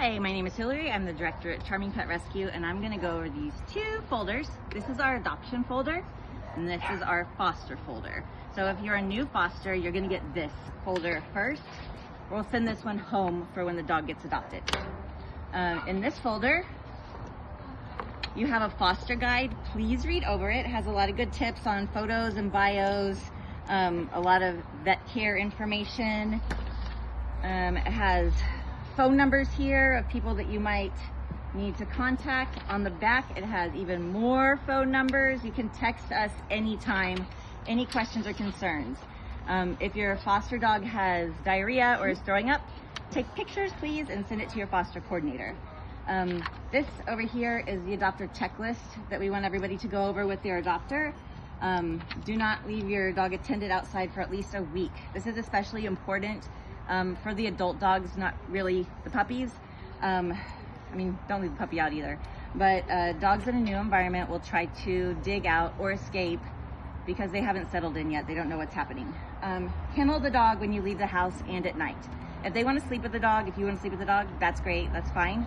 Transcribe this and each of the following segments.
Hi, my name is Hillary. I'm the director at Charming Pet Rescue, and I'm going to go over these two folders. This is our adoption folder, and this is our foster folder. So if you're a new foster, you're going to get this folder first. We'll send this one home for when the dog gets adopted. In this folder, you have a foster guide. Please read over it. It has a lot of good tips on photos and bios, a lot of vet care information. It has phone numbers here of people that you might need to contact. On the back, it has even more phone numbers. You can text us anytime, any questions or concerns. If your foster dog has diarrhea or is throwing up, take pictures, please, and send it to your foster coordinator. This over here is the adopter checklist that we want everybody to go over with their adopter. Do not leave your dog attended outside for at least a week. This is especially important for the adult dogs, not really the puppies. I mean, don't leave the puppy out either. But dogs in a new environment will try to dig out or escape because they haven't settled in yet. They don't know what's happening. Kennel the dog when you leave the house and at night. If they want to sleep with the dog, if you want to sleep with the dog, that's great, that's fine.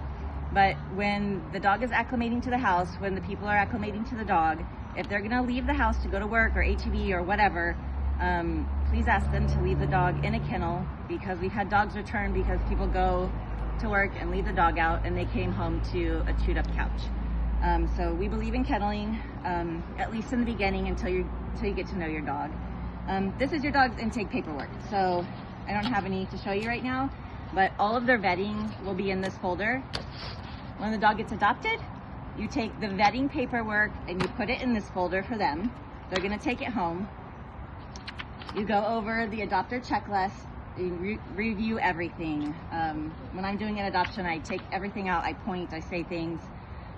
But when the dog is acclimating to the house, when the people are acclimating to the dog, if they're gonna leave the house to go to work or HEB or whatever, please ask them to leave the dog in a kennel, because we've had dogs return because people go to work and leave the dog out and they came home to a chewed up couch. So we believe in kenneling, at least in the beginning until you get to know your dog. This is your dog's intake paperwork. So I don't have any to show you right now, but all of their vetting will be in this folder. When the dog gets adopted, you take the vetting paperwork and you put it in this folder for them. They're gonna take it home. You go over the adopter checklist, you review everything. When I'm doing an adoption, I take everything out, I point, I say things.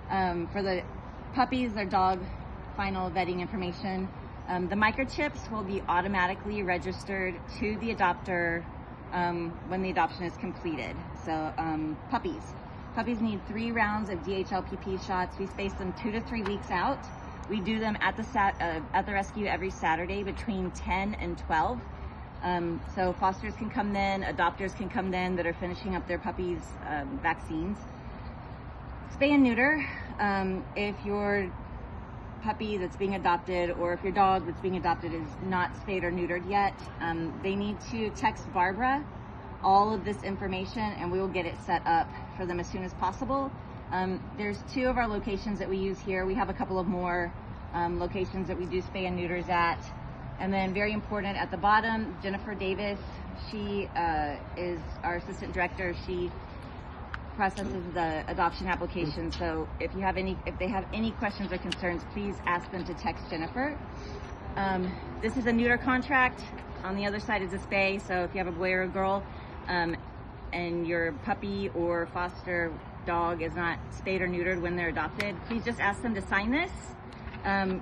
For the puppies, their dog final vetting information. The microchips will be automatically registered to the adopter when the adoption is completed. So Puppies need 3 rounds of DHLPP shots. We space them 2 to 3 weeks out. We do them at the rescue every Saturday between 10 and 12. So fosters can come then, adopters can come then that are finishing up their puppies' vaccines. Spay and neuter. If your puppy that's being adopted or if your dog that's being adopted is not spayed or neutered yet, they need to text Barbara all of this information and we will get it set up for them as soon as possible. There's 2 of our locations that we use here. We have a couple of more locations that we do spay and neuters at. And then very important at the bottom, Jennifer Davis, she is our assistant director. She processes the adoption application. So if they have any questions or concerns, please ask them to text Jennifer. This is a neuter contract. On the other side is a spay. So if you have a boy or a girl, and your puppy or foster dog is not spayed or neutered when they're adopted, please just ask them to sign this.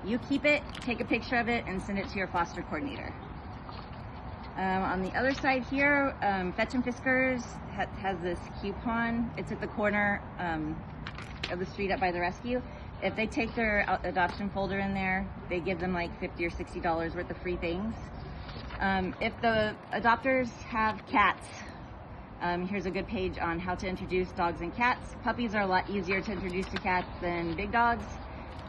You keep it, take a picture of it, and send it to your foster coordinator. On the other side here, Fetch and Fiskars has this coupon. It's at the corner of the street up by the rescue. If they take their adoption folder in there, they give them like $50 or $60 worth of free things. If the adopters have cats, here's a good page on how to introduce dogs and cats. Puppies are a lot easier to introduce to cats than big dogs,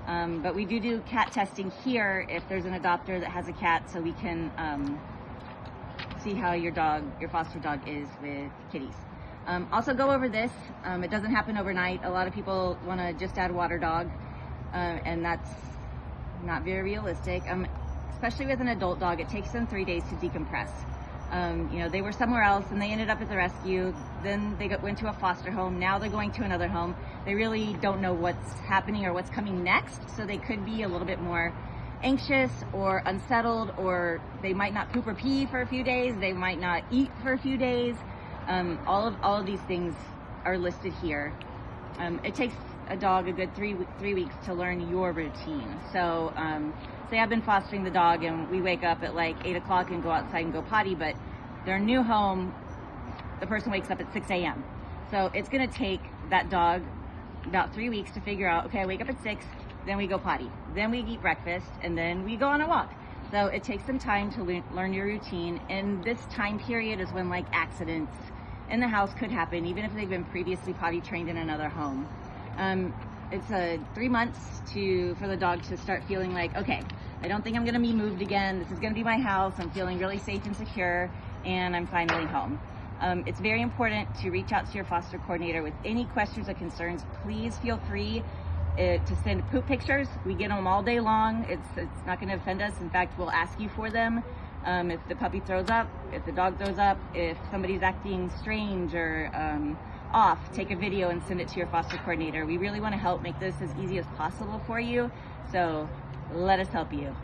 but we do cat testing here if there's an adopter that has a cat, so we can see how your foster dog is with kitties. Also go over this. It doesn't happen overnight. A lot of people want to just add water dog, and that's not very realistic. Especially with an adult dog, it takes them 3 days to decompress. They were somewhere else and they ended up at the rescue. Then they went to a foster home. Now they're going to another home. They really don't know what's happening or what's coming next. So they could be a little bit more anxious or unsettled, or they might not poop or pee for a few days. They might not eat for a few days. All of these things are listed here. It takes a dog a good 3 weeks to learn your routine. So say I've been fostering the dog and we wake up at like 8 o'clock and go outside and go potty, but their new home, the person wakes up at 6 a.m. So it's gonna take that dog about 3 weeks to figure out, okay, I wake up at 6, then we go potty, then we eat breakfast, and then we go on a walk. So it takes some time to learn your routine, and this time period is when like accidents in the house could happen, even if they've been previously potty trained in another home. It's 3 months for the dog to start feeling like, okay, I don't think I'm gonna be moved again. This is gonna be my house. I'm feeling really safe and secure, and I'm finally home. It's very important to reach out to your foster coordinator with any questions or concerns. Please feel free to send poop pictures. We get them all day long. It's not gonna offend us. In fact, we'll ask you for them. If the puppy throws up, if the dog throws up, if somebody's acting strange or off, take a video and send it to your foster coordinator. We really want to help make this as easy as possible for you, so let us help you.